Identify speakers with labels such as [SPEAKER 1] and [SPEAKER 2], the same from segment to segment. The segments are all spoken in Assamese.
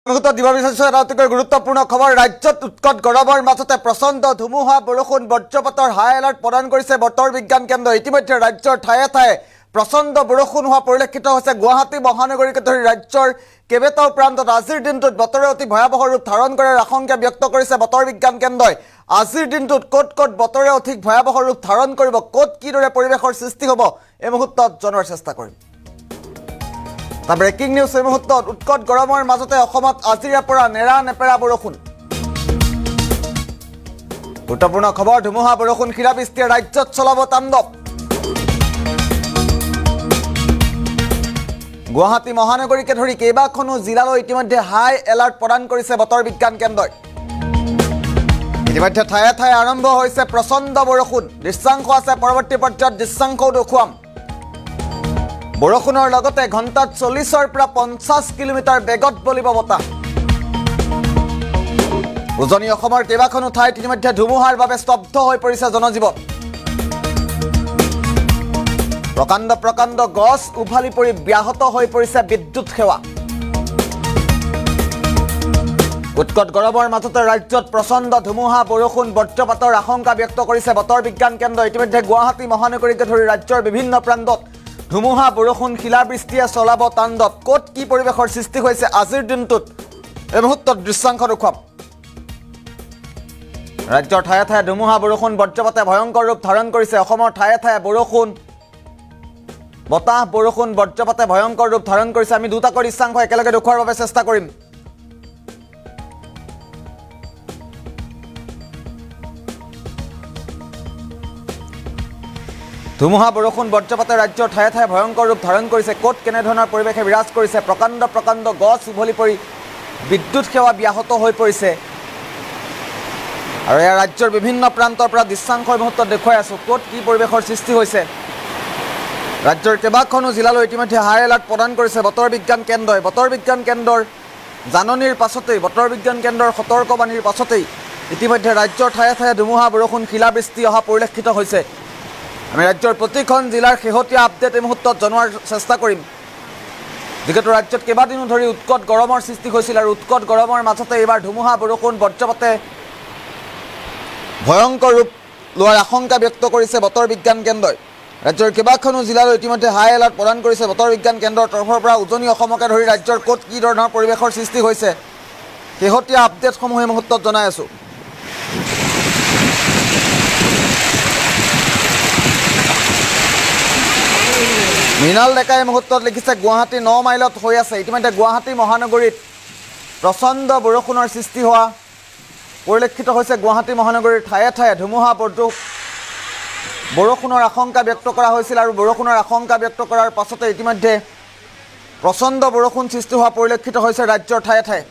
[SPEAKER 1] মুহূৰ্তত দিব বিচাৰিছোঁ এটা অতিকৈ গুৰুত্বপূৰ্ণ খবৰ। ৰাজ্যত উৎকট গৰমৰ মাজতে প্ৰচণ্ড ধুমুহা বৰষুণ বজ্ৰপাতৰ হাই এলাৰ্ট প্ৰদান কৰিছে বতৰ বিজ্ঞান কেন্দ্ৰই। ইতিমধ্যে ৰাজ্যৰ ঠায়ে ঠায়ে প্ৰচণ্ড বৰষুণ হোৱা পৰিলক্ষিত হৈছে। গুৱাহাটী মহানগৰীকে ধৰি ৰাজ্যৰ কেইবাটাও প্ৰান্তত আজিৰ দিনটোত বতৰে অতি ভয়াৱহ ৰূপ ধাৰণ কৰাৰ আশংকা ব্যক্ত কৰিছে বতৰ বিজ্ঞান কেন্দ্ৰই। আজিৰ দিনটোত ক'ত ক'ত বতৰে অধিক ভয়াৱহ ৰূপ ধাৰণ কৰিব, ক'ত কিদৰে পৰিৱেশৰ সৃষ্টি হ'ব, এই মুহূৰ্তত জনোৱাৰ চেষ্টা কৰিম। ব্ৰেকিং নিউজ এই মুহূৰ্তত উৎকট গৰমৰ মাজতে অসমত আজিৰে পৰা নেৰা নেপেৰা বৰষুণ। গুৰুত্বপূৰ্ণ খবৰ, ধুমুহা বৰষুণ শিলাবৃষ্টিয়ে ৰাজ্যত চলাব তাণ্ডৱ। গুৱাহাটী মহানগৰীকে ধৰি কেইবাখনো জিলালৈ ইতিমধ্যে হাই এলাৰ্ট প্ৰদান কৰিছে বতৰ বিজ্ঞান কেন্দ্ৰই। ইতিমধ্যে ঠায়ে ঠায়ে আৰম্ভ হৈছে প্ৰচণ্ড বৰষুণ। দৃশ্যাংশ আছে, পৰৱৰ্তী পৰ্যায়ত দৃশ্যাংশও দেখুৱাম। বৰষুণৰ লগতে ঘণ্টাত 40ৰ পৰা 50 কিলোমিটাৰ বেগত বলিব বতাহ। উজনি অসমৰ কেইবাখনো ঠাইত ইতিমধ্যে ধুমুহাৰ বাবে স্তব্ধ হৈ পৰিছে জনজীৱন। প্ৰকাণ্ড প্ৰকাণ্ড গছ উভালি পৰি ব্যাহত হৈ পৰিছে বিদ্যুৎ সেৱা। উৎকট গৰমৰ মাজতে ৰাজ্যত প্ৰচণ্ড ধুমুহা বৰষুণ বজ্ৰপাতৰ আশংকা ব্যক্ত কৰিছে বতৰ বিজ্ঞান কেন্দ্ৰই। ইতিমধ্যে গুৱাহাটী মহানগৰীকে ধৰি ৰাজ্যৰ বিভিন্ন প্ৰান্তত ধুমুহা বৰষুণ শিলাবৃষ্টিয়ে চলাব তাণ্ডৱ। ক'ত কি পৰিৱেশৰ সৃষ্টি হৈছে আজিৰ দিনটোত, এই মুহূৰ্তত দৃশ্যাংশ দেখুৱাম। ৰাজ্যৰ ঠায়ে ঠায়ে ধুমুহা বৰষুণ বজ্ৰপাতে ভয়ংকৰ ৰূপ ধাৰণ কৰিছে। অসমৰ ঠায়ে ঠায়ে বৰষুণ, বতাহ, বৰষুণ, বজ্ৰপাতে ভয়ংকৰ ৰূপ ধাৰণ কৰিছে। আমি দুটাকৈ দৃশ্যাংশ একেলগে দেখুৱাৰ বাবে চেষ্টা কৰিম। ধুমুহা বৰষুণ বজ্ৰপাতে ৰাজ্যৰ ঠায়ে ঠায়ে ভয়ংকৰ ৰূপ ধাৰণ কৰিছে। ক'ত কেনেধৰণৰ পৰিৱেশে বিৰাজ কৰিছে। প্ৰকাণ্ড প্ৰকাণ্ড গছ উভলি পৰি বিদ্যুৎ সেৱা ব্যাহত হৈ পৰিছে। আৰু এয়া ৰাজ্যৰ বিভিন্ন প্ৰান্তৰ পৰা দৃশ্যাংশ মুহূৰ্তত দেখুৱাই আছোঁ ক'ত কি পৰিৱেশৰ সৃষ্টি হৈছে। ৰাজ্যৰ কেইবাখনো জিলালৈ ইতিমধ্যে হাই এলাৰ্ট প্ৰদান কৰিছে বতৰ বিজ্ঞান কেন্দ্ৰই। বতৰ বিজ্ঞান কেন্দ্ৰৰ জাননীৰ পাছতেই, বতৰ বিজ্ঞান কেন্দ্ৰৰ সতৰ্কবাণীৰ পাছতেই ইতিমধ্যে ৰাজ্যৰ ঠায়ে ঠায়ে ধুমুহা বৰষুণ শিলাবৃষ্টি অহা পৰিলক্ষিত হৈছে। আমি ৰাজ্যৰ প্ৰতিখন জিলাৰ শেহতীয়া আপডেট এই মুহূৰ্তত জনোৱাৰ চেষ্টা কৰিম। যিহেতু ৰাজ্যত কেইবাদিনো ধৰি উৎকট গৰমৰ সৃষ্টি হৈছিল আৰু উৎকট গৰমৰ মাজতে এইবাৰ ধুমুহা বৰষুণ বজ্ৰপাতে ভয়ংকৰ ৰূপ লোৱাৰ আশংকা ব্যক্ত কৰিছে বতৰ বিজ্ঞান কেন্দ্ৰই। ৰাজ্যৰ কেইবাখনো জিলালৈ ইতিমধ্যে হাই এলাৰ্ট প্ৰদান কৰিছে বতৰ বিজ্ঞান কেন্দ্ৰৰ তৰফৰ পৰা। উজনি অসমকে ধৰি ৰাজ্যৰ ক'ত কি ধৰণৰ পৰিৱেশৰ সৃষ্টি হৈছে শেহতীয়া আপডেটসমূহ এই মুহূৰ্তত জনাই আছোঁ। মৃণাল ডেকাই এই মুহূৰ্তত লিখিছে গুৱাহাটী 9 মাইলত হৈ আছে। ইতিমধ্যে গুৱাহাটী মহানগৰীত প্ৰচণ্ড বৰষুণৰ সৃষ্টি হোৱা পৰিলক্ষিত হৈছে। গুৱাহাটী মহানগৰীৰ ঠায়ে ঠায়ে ধুমুহা বৰষুণৰ আশংকা ব্যক্ত কৰা হৈছিল আৰু বৰষুণৰ আশংকা ব্যক্ত কৰাৰ পাছতে ইতিমধ্যে প্ৰচণ্ড বৰষুণ সৃষ্টি হোৱা পৰিলক্ষিত হৈছে ৰাজ্যৰ ঠায়ে ঠায়ে।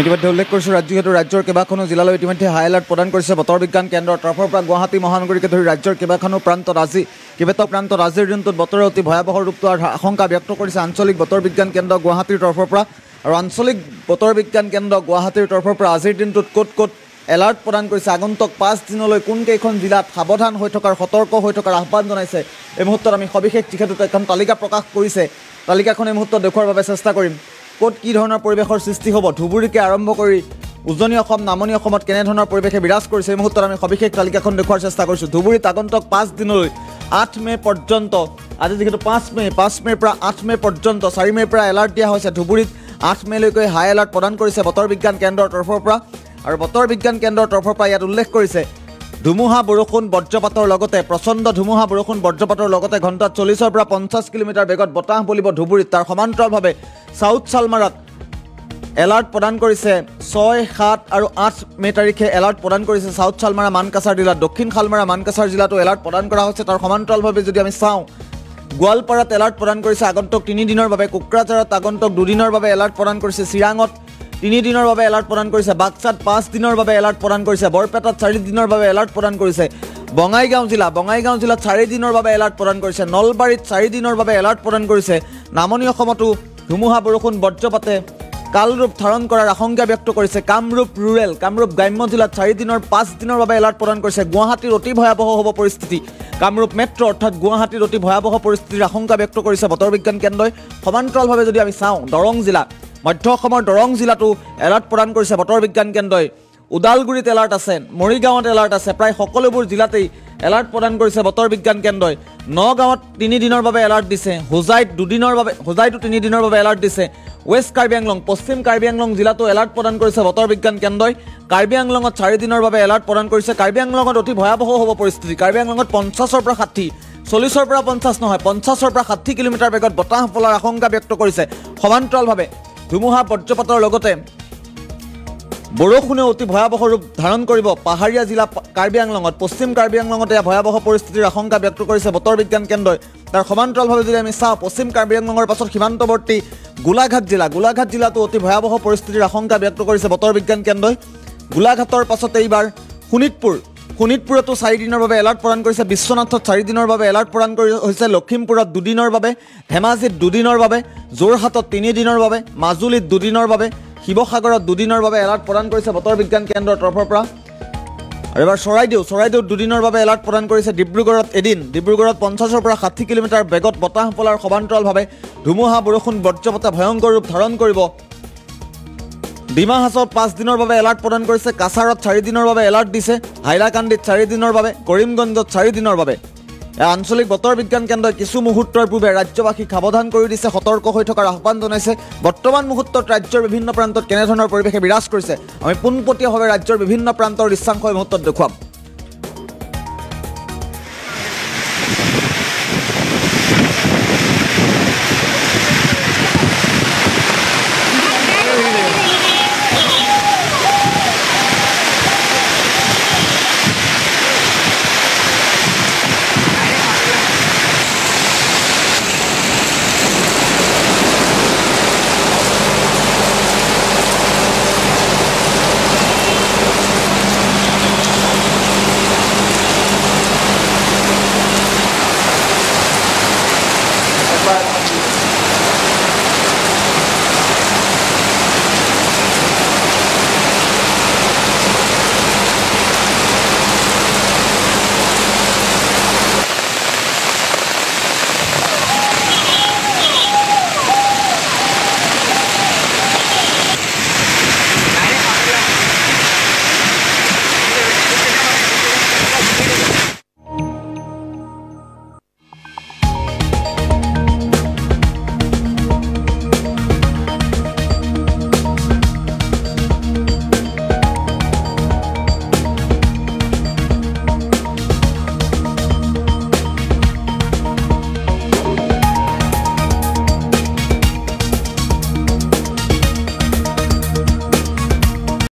[SPEAKER 1] ইতিমধ্যে উল্লেখ কৰিছোঁ যিহেতু ৰাজ্যৰ কেইবাখনো জিলালৈ ইতিমধ্যে হাই এলাৰ্ট প্ৰদান কৰিছে বতৰ বিজ্ঞান কেন্দ্ৰৰ তৰফৰ পৰা গুৱাহাটী মহানগৰীকে ধৰি ৰাজ্যৰ কেইবাখনো প্ৰান্তত আজিৰ দিনটোত বতৰে অতি ভয়াৱহ ৰূপ লোৱাৰ আশংকা ব্যক্ত কৰিছে আঞ্চলিক বতৰ বিজ্ঞান কেন্দ্ৰ গুৱাহাটীৰ তৰফৰ পৰা আৰু আঞ্চলিক বতৰ বিজ্ঞান কেন্দ্ৰ গুৱাহাটীৰ তৰফৰ পৰা আজিৰ দিনটোত ক'ত এলাৰ্ট প্ৰদান কৰিছে আগন্তুক 5 দিনলৈ কোনকেইখন জিলাত সাৱধান হৈ থকাৰ সতৰ্ক হৈ থকাৰ আহ্বান জনাইছে এই মুহূৰ্তত আমি সবিশেষ যিহেতু এখন তালিকা প্ৰকাশ কৰিছে তালিকাখন এই মুহূৰ্তত দেখুৱাৰ বাবে চেষ্টা কৰিম ক'ত কি ধৰণৰ পৰিৱেশৰ সৃষ্টি হ'ব ধুবুৰীকে আৰম্ভ কৰি উজনি অসম নামনি অসমত কেনেধৰণৰ পৰিৱেশে বিৰাজ কৰিছে এই মুহূৰ্তত আমি সবিশেষ তালিকাখন দেখুৱাৰ চেষ্টা কৰিছোঁ ধুবুৰীত আগন্তুক 5 দিনলৈ 8 মে পৰ্যন্ত আজি যিহেতু 5 মেৰ পৰা 8 মে পৰ্যন্ত 4 মেৰ পৰা এলাৰ্ট দিয়া হৈছে ধুবুৰীত 8 মেলৈকে হাই এলাৰ্ট প্ৰদান কৰিছে বতৰ বিজ্ঞান কেন্দ্ৰৰ তৰফৰ পৰা আৰু বতৰ বিজ্ঞান কেন্দ্ৰৰ তৰফৰ পৰা ইয়াত উল্লেখ কৰিছে ধুমুহা বৰষুণ বজ্ৰপাতৰ লগতে প্ৰচণ্ড ধুমুহা বৰষুণ বজ্ৰপাতৰ লগতে ঘণ্টাত 40 পৰা 50 কিলোমিটাৰ বেগত বতাহ বলিব ধুবুৰীত তাৰ সমান্তৰালভাৱে সাউথ চালমাৰাত এলাৰ্ট প্ৰদান কৰিছে 6, 7 আৰু 8 মে তাৰিখে এলাৰ্ট প্ৰদান কৰিছে সাউথ চালমাৰা মানকাছাৰ জিলাত দক্ষিণ শালমাৰা মানকাছাৰ জিলাতো এলাৰ্ট প্ৰদান কৰা হৈছে তাৰ সমান্তৰালভাৱে যদি আমি চাওঁ গোৱালপাৰাত এলাৰ্ট প্ৰদান কৰিছে আগন্তুক 3 দিনৰ বাবে কোকৰাঝাৰত আগন্তুক 2 দিনৰ বাবে এলাৰ্ট প্ৰদান কৰিছে চিৰাঙত 3 দিনৰ বাবে এলাৰ্ট প্ৰদান কৰিছে বাক্সাত 5 দিনৰ বাবে এলাৰ্ট প্ৰদান কৰিছে বৰপেটাত 4 দিনৰ বাবে এলাৰ্ট প্ৰদান কৰিছে বঙাইগাঁও জিলাত 4 দিনৰ বাবে এলাৰ্ট প্ৰদান কৰিছে নলবাৰীত 4 দিনৰ বাবে এলাৰ্ট প্ৰদান কৰিছে নামনি অসমতো ধুমুহা বৰষুণ বজ্ৰপাতে কালৰূপ ধাৰণ কৰাৰ আশংকা ব্যক্ত কৰিছে কামৰূপ গ্ৰাম্য জিলাত 4 দিনৰ 5 দিনৰ বাবে এলাৰ্ট প্ৰদান কৰিছে গুৱাহাটীৰ অতি ভয়াৱহ হ'ব পৰিস্থিতি কামৰূপ মেট্ৰ অৰ্থাৎ গুৱাহাটীৰ অতি ভয়াৱহ পৰিস্থিতিৰ আশংকা ব্যক্ত কৰিছে বতৰ বিজ্ঞান কেন্দ্ৰই সমান্তৰালভাৱে যদি আমি চাওঁ দৰং জিলা মধ্য অসমৰ দৰং জিলাতো এলাৰ্ট প্ৰদান কৰিছে বতৰ বিজ্ঞান কেন্দ্ৰই উদালগুৰিত এলাৰ্ট আছে মৰিগাঁৱত এলাৰ্ট আছে প্ৰায় সকলোবোৰ জিলাতেই এলাৰ্ট প্ৰদান কৰিছে বতৰ বিজ্ঞান কেন্দ্ৰই নগাঁৱত 3 দিনৰ বাবে এলাৰ্ট দিছে হোজাইতো 3 দিনৰ বাবে এলাৰ্ট দিছে ৱেষ্ট কাৰ্বি আংলং পশ্চিম কাৰ্বি আংলং জিলাতো এলাৰ্ট প্ৰদান কৰিছে বতৰ বিজ্ঞান কেন্দ্ৰই কাৰ্বি আংলঙত 4 দিনৰ বাবে এলাৰ্ট প্ৰদান কৰিছে কাৰ্বি আংলঙত অতি ভয়াৱহ হ'ব পৰিস্থিতি কাৰ্বি আংলঙত 50 পৰা 60 40 পৰা 50 নহয় 50 পৰা 60 কিলোমিটাৰ বেগত বতাহ বলাৰ আশংকা ব্যক্ত কৰিছে সমান্তৰালভাৱে ধুমুহা বজ্ৰপাতৰ লগতে বৰষুণে অতি ভয়াৱহ ৰূপ ধাৰণ কৰিব পাহাৰীয়া জিলা কাৰ্বি আংলঙত পশ্চিম কাৰ্বি আংলঙত এয়া ভয়াৱহ পৰিস্থিতিৰ আশংকা ব্যক্ত কৰিছে বতৰ বিজ্ঞান কেন্দ্ৰই তাৰ সমান্তৰালভাৱে যদি আমি চাওঁ পশ্চিম কাৰ্বি আংলঙৰ পাছত সীমান্তৱৰ্তী গোলাঘাট জিলাতো অতি ভয়াৱহ পৰিস্থিতিৰ আশংকা ব্যক্ত কৰিছে বতৰ বিজ্ঞান কেন্দ্ৰই গোলাঘাটৰ পাছতে এইবাৰ শোণিতপুৰতো 4 দিনৰ বাবে এলাৰ্ট প্ৰদান কৰিছে বিশ্বনাথত 4 দিনৰ বাবে এলাৰ্ট প্ৰদান কৰি হৈছে লখিমপুৰত 2 দিনৰ বাবে ধেমাজিত 2 দিনৰ বাবে যোৰহাটত 3 দিনৰ বাবে মাজুলীত 2 দিনৰ বাবে শিৱসাগৰত 2 দিনৰ বাবে এলাৰ্ট প্ৰদান কৰিছে বতৰ বিজ্ঞান কেন্দ্ৰৰ তৰফৰ পৰা আৰু এবাৰ চৰাইদেউত 2 দিনৰ বাবে এলাৰ্ট প্ৰদান কৰিছে ডিব্ৰুগড়ত 50 পৰা 60 কিলোমিটাৰ বেগত বতাহ বলাৰ সমান্তৰালভাৱে ধুমুহা বৰষুণ বজ্ৰপাতে ভয়ংকৰ ৰূপ ধাৰণ কৰিব ডিমা হাছাওত 5 দিনৰ বাবে এলাৰ্ট প্ৰদান কৰিছে কাছাৰত 4 দিনৰ বাবে এলাৰ্ট দিছে হাইলাকান্দিত 4 দিনৰ বাবে কৰিমগঞ্জত 4 দিনৰ বাবে আঞ্চলিক বতৰ বিজ্ঞান কেন্দ্ৰই কিছু মুহূৰ্তৰ পূৰ্বে ৰাজ্যবাসীক সাৱধান কৰি দিছে সতৰ্ক হৈ থকাৰ আহ্বান জনাইছে বৰ্তমান মুহূৰ্তত ৰাজ্যৰ বিভিন্ন প্ৰান্তত কেনেধৰণৰ পৰিৱেশে বিৰাজ কৰিছে আমি পোনপটীয়াভাৱে ৰাজ্যৰ বিভিন্ন প্ৰান্তৰ দৃশ্যাংশ এই মুহূৰ্তত দেখুৱাম